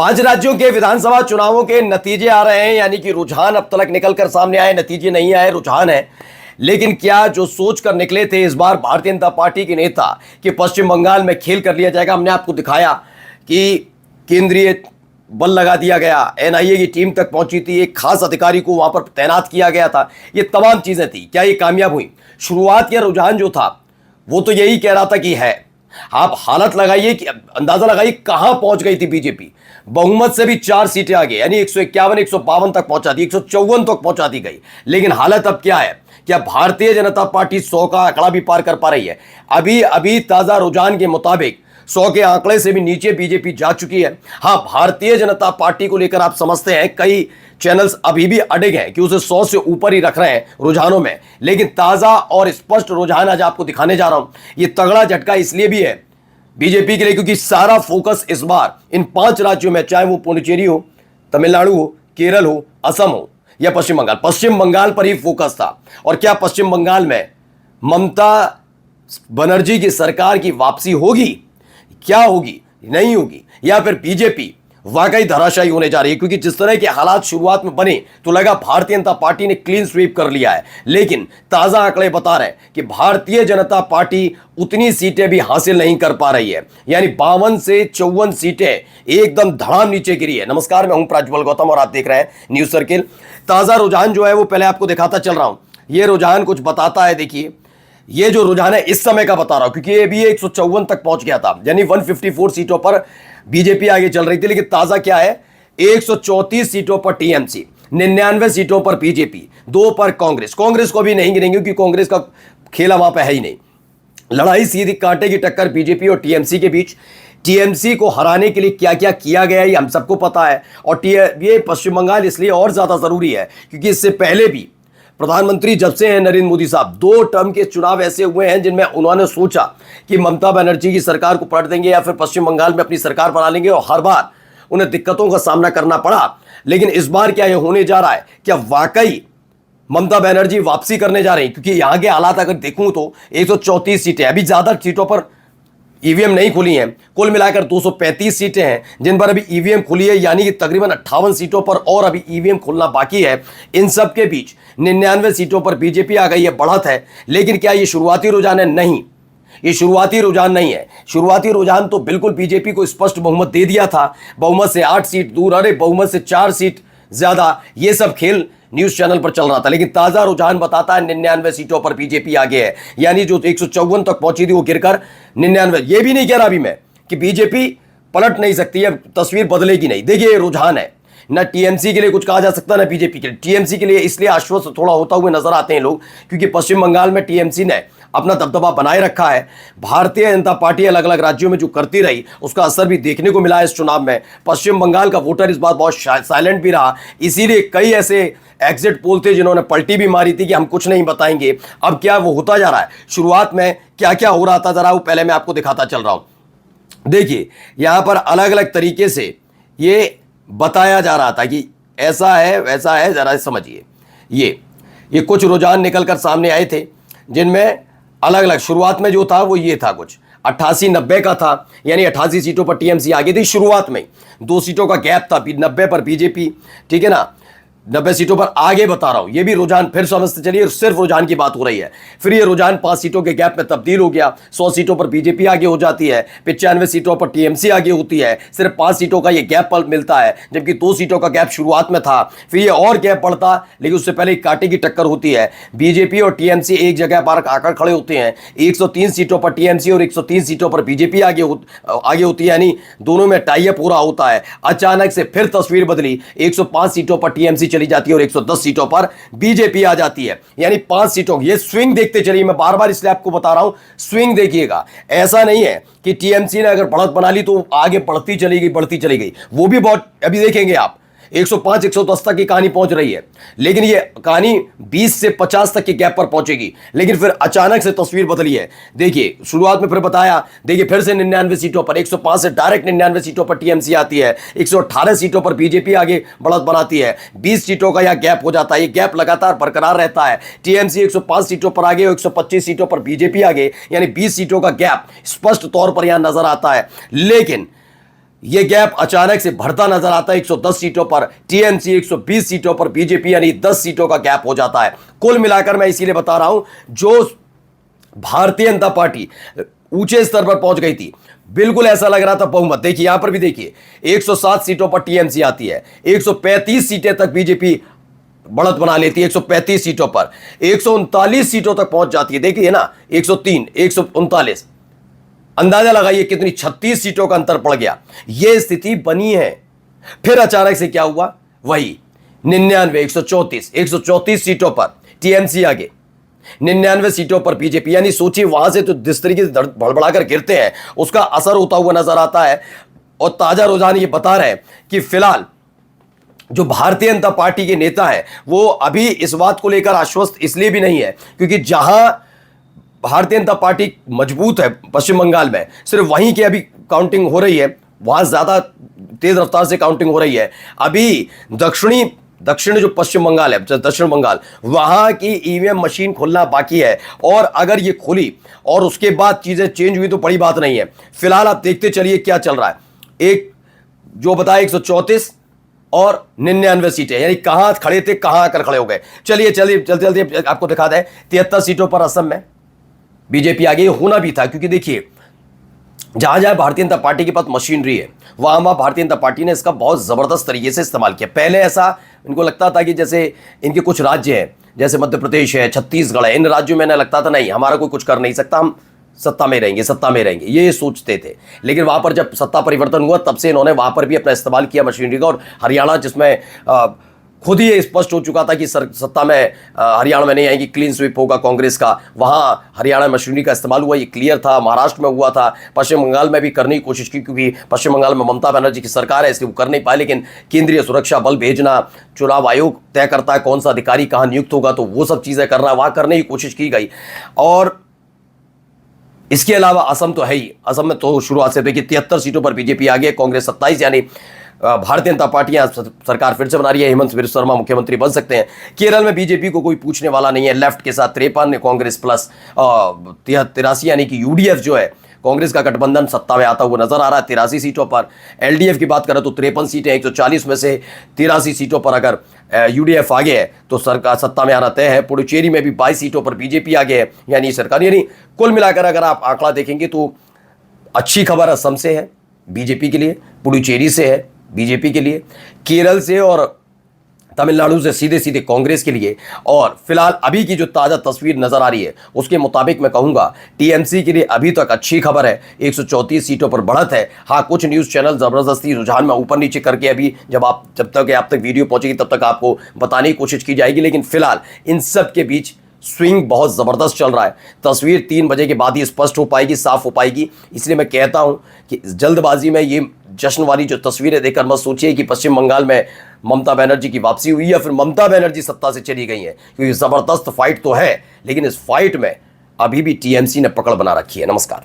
पांच राज्यों के विधानसभा चुनावों के नतीजे आ रहे हैं, यानी कि रुझान अब तक निकलकर सामने आए, नतीजे नहीं आए, रुझान है। लेकिन क्या जो सोच कर निकले थे इस बार भारतीय जनता पार्टी के नेता कि पश्चिम बंगाल में खेल कर लिया जाएगा, हमने आपको दिखाया कि केंद्रीय बल लगा दिया गया, एनआईए की टीम तक पहुंची थी, एक खास अधिकारी को वहां पर तैनात किया गया था, ये तमाम चीजें थी, क्या ये कामयाब हुई? शुरुआत या रुझान जो था वो तो यही कह रहा था कि है। आप हालत लगाइए कि अंदाजा लगाइए कहां पहुंच गई थी बीजेपी। बहुमत से भी 4 सीटें आगे, यानी 151 152 तक पहुंचा दी, 154 तक पहुंचा दी गई। लेकिन हालत अब क्या है? क्या भारतीय जनता पार्टी 100 का आंकड़ा भी पार कर पा रही है? अभी अभी ताजा रुझान के मुताबिक 100 के आंकड़े से भी नीचे बीजेपी जा चुकी है। हां, भारतीय जनता पार्टी को लेकर आप समझते हैं कई चैनल्स अभी भी अड़िग हैं कि उसे 100 से ऊपर ही रख रहे हैं रुझानों में, लेकिन ताजा और स्पष्ट रुझान आज आपको दिखाने जा रहा हूं। यह तगड़ा झटका इसलिए भी है बीजेपी के लिए क्योंकि सारा फोकस इस बार इन 5 राज्यों में, चाहे वो पुडुचेरी हो, तमिलनाडु हो, केरल हो, असम हो या पश्चिम बंगाल पर ही फोकस था। और क्या पश्चिम बंगाल में ममता बनर्जी की सरकार की वापसी होगी? क्या होगी? नहीं होगी? या फिर बीजेपी वाकई धराशायी होने जा रही है? क्योंकि जिस तरह के हालात शुरुआत में बने तो लगा भारतीय जनता पार्टी ने क्लीन स्वीप कर लिया है, लेकिन ताजा आंकड़े बता रहे हैं कि भारतीय जनता पार्टी उतनी सीटें भी हासिल नहीं कर पा रही है, यानी 52 से 54 सीटें एकदम धड़ाम नीचे गिरी है। नमस्कार, मैं हूं प्रज्वल गौतम और आप देख रहे हैं न्यूज सर्किल। ताजा रुझान जो है वो पहले आपको दिखाता चल रहा हूं। यह रुझान कुछ बताता है, देखिए ये जो रुझान है इस समय का बता रहा हूं, क्योंकि ये भी 154 तक पहुंच गया था, यानी 154 सीटों पर बीजेपी आगे चल रही थी। लेकिन ताजा क्या है? 134 सीटों पर टीएमसी, 99 सीटों पर बीजेपी, 2 पर कांग्रेस को भी नहीं गिनेंगे क्योंकि कांग्रेस का खेला वहां पर है ही नहीं। लड़ाई सीधी कांटे की टक्कर बीजेपी और टीएमसी के बीच। टीएमसी को हराने के लिए क्या क्या किया गया ये हम सबको पता है, और ये पश्चिम बंगाल इसलिए और ज्यादा जरूरी है क्योंकि इससे पहले भी प्रधानमंत्री जब से हैं नरेंद्र मोदी साहब, 2 टर्म के चुनाव ऐसे हुए हैं जिनमें उन्होंने सोचा कि ममता बनर्जी की सरकार को पलट देंगे या फिर पश्चिम बंगाल में अपनी सरकार बना लेंगे, और हर बार उन्हें दिक्कतों का सामना करना पड़ा। लेकिन इस बार क्या यह होने जा रहा है? क्या वाकई ममता बनर्जी वापसी करने जा रही है? क्योंकि यहां के हालात अगर देखूं तो 134 सीटें, अभी ज्यादा सीटों पर ईवीएम नहीं खुली हैं, कुल मिलाकर 235 सीटें हैं जिन पर अभी ईवीएम खुली है, यानी कि तकरीबन 58 सीटों पर और अभी ईवीएम खुलना बाकी है। इन सब के बीच 99 सीटों पर बीजेपी आ गई है, बढ़त है। लेकिन क्या ये शुरुआती रुझान है? नहीं, ये शुरुआती रुझान नहीं है। शुरुआती रुझान तो बिल्कुल बीजेपी को स्पष्ट बहुमत दे दिया था, बहुमत से 8 सीट दूर, अरे बहुमत से 4 सीट ज्यादा, ये सब खेल न्यूज चैनल पर चल रहा था। लेकिन ताजा रुझान बताता है 99 सीटों पर बीजेपी आगे है, यानी जो 154 तक पहुंची थी वो गिरकर 99। ये भी नहीं कह रहा अभी मैं कि बीजेपी पलट नहीं सकती है, तस्वीर बदलेगी नहीं। देखिए रुझान है, ना टीएमसी के लिए कुछ कहा जा सकता ना बीजेपी के लिए। टीएमसी के लिए इसलिए आश्वस्त थोड़ा होता हुए नजर आते हैं लोग क्योंकि पश्चिम बंगाल में टीएमसी ने अपना दबदबा बनाए रखा है। भारतीय जनता पार्टी अलग अलग राज्यों में जो करती रही उसका असर भी देखने को मिला है इस चुनाव में। पश्चिम बंगाल का वोटर इस बार बहुत साइलेंट भी रहा, इसीलिए कई ऐसे एग्जिट पोल थे जिन्होंने पलटी भी मारी थी कि हम कुछ नहीं बताएंगे। अब क्या वो होता जा रहा है? शुरुआत में क्या क्या हो रहा था जरा वो पहले मैं आपको दिखाता चल रहा हूं। देखिए यहां पर अलग अलग तरीके से ये बताया जा रहा था कि ऐसा है वैसा है, जरा समझिए। ये कुछ रुझान निकलकर सामने आए थे जिनमें अलग अलग, शुरुआत में जो था वो ये था, कुछ 88-90 का था, यानी 88 सीटों पर टीएमसी आगे थी। शुरुआत में 2 सीटों का गैप था, 90 पर बीजेपी, ठीक है ना, 90 सीटों पर आगे बता रहा हूं। ये भी रुझान फिर समझते चलिए, सिर्फ रुझान की बात हो रही है। फिर ये रुझान 5 सीटों के गैप में तब्दील हो गया, 100 सीटों पर बीजेपी आगे हो जाती है, 95 सीटों पर टीएमसी आगे होती है, सिर्फ 5 सीटों का ये गैप मिलता है, जबकि 2 सीटों का गैप शुरुआत में था। फिर ये और गैप बढ़ता, लेकिन उससे पहले कांटे की टक्कर होती है। बीजेपी और टीएमसी एक जगह पर आकर खड़े होते हैं, 103 सीटों पर टीएमसी और 103 सीटों पर बीजेपी आगे होती है, यानी दोनों में टाई अप पूरा होता है। अचानक से फिर तस्वीर बदली, 105 सीटों पर टीएमसी चली जाती है और 110 सीटों पर बीजेपी आ जाती है, यानी 5 सीटों। ये स्विंग देखते चलिए, मैं बार बार इसलिए आपको बता रहा हूं, स्विंग देखिएगा। ऐसा नहीं है कि टीएमसी ने अगर बढ़त बना ली तो आगे बढ़ती चली गई, वो भी बहुत, अभी देखेंगे आप 105 110 तक की कहानी पहुंच रही है, लेकिन ये कहानी 20 से 50 तक के गैप पर पहुंचेगी। लेकिन फिर अचानक से तस्वीर बदली है। देखिए शुरुआत में फिर बताया, देखिए फिर से 99 सीटों पर, 105 से डायरेक्ट 99 सीटों पर टीएमसी आती है, 118 सीटों पर बीजेपी आगे बढ़त बनाती है, 20 सीटों का यह गैप हो जाता है। ये गैप लगातार बरकरार रहता है। टीएमसी 105 सीटों पर आगे, 125 सीटों पर बीजेपी आगे, यानी 20 सीटों का गैप स्पष्ट तौर पर यहां नजर आता है। लेकिन ये गैप अचानक से बढ़ता नजर आता है। 110 सीटों पर टीएमसी, 120 सीटों पर बीजेपी, यानी 10 सीटों का गैप हो जाता है। कुल मिलाकर मैं इसीलिए बता रहा हूं, जो भारतीय जनता पार्टी ऊंचे स्तर पर पहुंच गई थी, बिल्कुल ऐसा लग रहा था बहुमत। देखिए यहां पर भी देखिए 107 सीटों पर टीएमसी आती है, 135 सीटें तक बीजेपी बढ़त बना लेती है, 135 सीटों पर 139 सीटों तक पहुंच जाती है। देखिए ना, 103, 139, अंदाजा लगाइए कितनी, 36 सीटों का अंतर पड़ गया। यह स्थिति बनी है। फिर अचानक से क्या हुआ, वही 99, 134, 134 सीटों पर टीएमसी आगे, 99 सीटों पर बीजेपी। यानी सोचिए वहां से तो जिस तरीके से भड़बड़ाकर गिरते हैं, उसका असर होता हुआ नजर आता है। और ताजा रुझान ये बता रहे हैं कि फिलहाल जो भारतीय जनता पार्टी के नेता हैं, वो अभी इस बात को लेकर आश्वस्त इसलिए भी नहीं है क्योंकि जहां भारतीय जनता पार्टी मजबूत है पश्चिम बंगाल में, सिर्फ वहीं की अभी काउंटिंग हो रही है, वहां ज्यादा तेज रफ्तार से काउंटिंग हो रही है। अभी दक्षिण जो पश्चिम बंगाल है, दक्षिण बंगाल, वहां की ईवीएम मशीन खोलना बाकी है। और अगर ये खुली और उसके बाद चीजें चेंज हुई तो बड़ी बात नहीं है। फिलहाल आप देखते चलिए क्या चल रहा है। एक जो बताया 134 और 99 सीटें, यानी कहां खड़े थे, कहां आकर खड़े हो गए। चलिए चलते चलते आपको दिखा दें, 73 सीटों पर असम में बीजेपी आगे होना भी था, क्योंकि देखिए जहां जहां भारतीय जनता पार्टी के पास मशीनरी है, वहां भारतीय जनता पार्टी ने इसका बहुत जबरदस्त तरीके से इस्तेमाल किया। पहले ऐसा इनको लगता था कि जैसे इनके कुछ राज्य हैं, जैसे मध्य प्रदेश है, छत्तीसगढ़ है, इन राज्यों में ना लगता था नहीं हमारा कोई कुछ कर नहीं सकता, हम सत्ता में रहेंगे, ये सोचते थे। लेकिन वहां पर जब सत्ता परिवर्तन हुआ, तब से इन्होंने वहां पर भी अपना इस्तेमाल किया मशीनरी का। और हरियाणा, जिसमें खुद ही ये स्पष्ट हो चुका था कि सत्ता में हरियाणा में नहीं आएगी, क्लीन स्वीप होगा कांग्रेस का, वहां हरियाणा में मशीनरी का इस्तेमाल हुआ, ये क्लियर था। महाराष्ट्र में हुआ था, पश्चिम बंगाल में भी करने की कोशिश की, क्योंकि पश्चिम बंगाल में ममता बनर्जी की सरकार है, इसलिए वो कर नहीं पाए। लेकिन केंद्रीय सुरक्षा बल भेजना, चुनाव आयोग तय करता है कौन सा अधिकारी कहां नियुक्त होगा, तो वो सब चीजें करना, वहां करने की कोशिश की गई। और इसके अलावा असम तो है ही, असम में तो शुरुआत से देखिए 73 सीटों पर बीजेपी आगे, कांग्रेस 27, यानी भारतीय जनता पार्टी सरकार फिर से बना रही है, हेमंत बिस्वा मुख्यमंत्री बन सकते हैं। केरल में बीजेपी को कोई पूछने वाला नहीं है, लेफ्ट के साथ 53, कांग्रेस प्लस 83, यानी कि यूडीएफ जो है कांग्रेस का गठबंधन सत्ता में आता हुआ नजर आ रहा है 83 सीटों पर। एलडीएफ की बात करें तो 53 सीटें, 140 में से 83 सीटों पर अगर यूडीएफ आगे है तो सरकार सत्ता में आना तय है। पुडुचेरी में भी 22 सीटों पर बीजेपी आगे है, यानी सरकार, यानी कुल मिलाकर अगर आप आंकड़ा देखेंगे तो अच्छी खबर असम से है बीजेपी के लिए, पुडुचेरी से है बीजेपी के लिए, केरल से और तमिलनाडु से सीधे सीधे कांग्रेस के लिए। और फिलहाल अभी की जो ताज़ा तस्वीर नजर आ रही है उसके मुताबिक मैं कहूंगा टीएमसी के लिए अभी तक अच्छी खबर है, 134 सीटों पर बढ़त है। हाँ, कुछ न्यूज़ चैनल ज़बरदस्ती रुझान में ऊपर नीचे करके अभी जब तक आप तक वीडियो पहुंचेगी तब तक आपको बताने की कोशिश की जाएगी। लेकिन फिलहाल इन सब के बीच स्विंग बहुत ज़बरदस्त चल रहा है। तस्वीर 3 बजे के बाद ही स्पष्ट हो पाएगी, साफ हो पाएगी। इसलिए मैं कहता हूं कि जल्दबाजी में ये जश्न वाली जो तस्वीरें देखकर मत सोचिए कि पश्चिम बंगाल में ममता बनर्जी की वापसी हुई या फिर ममता बनर्जी सत्ता से चली गई है, क्योंकि ज़बरदस्त फाइट तो है, लेकिन इस फाइट में अभी भी टीएमसी ने पकड़ बना रखी है। नमस्कार।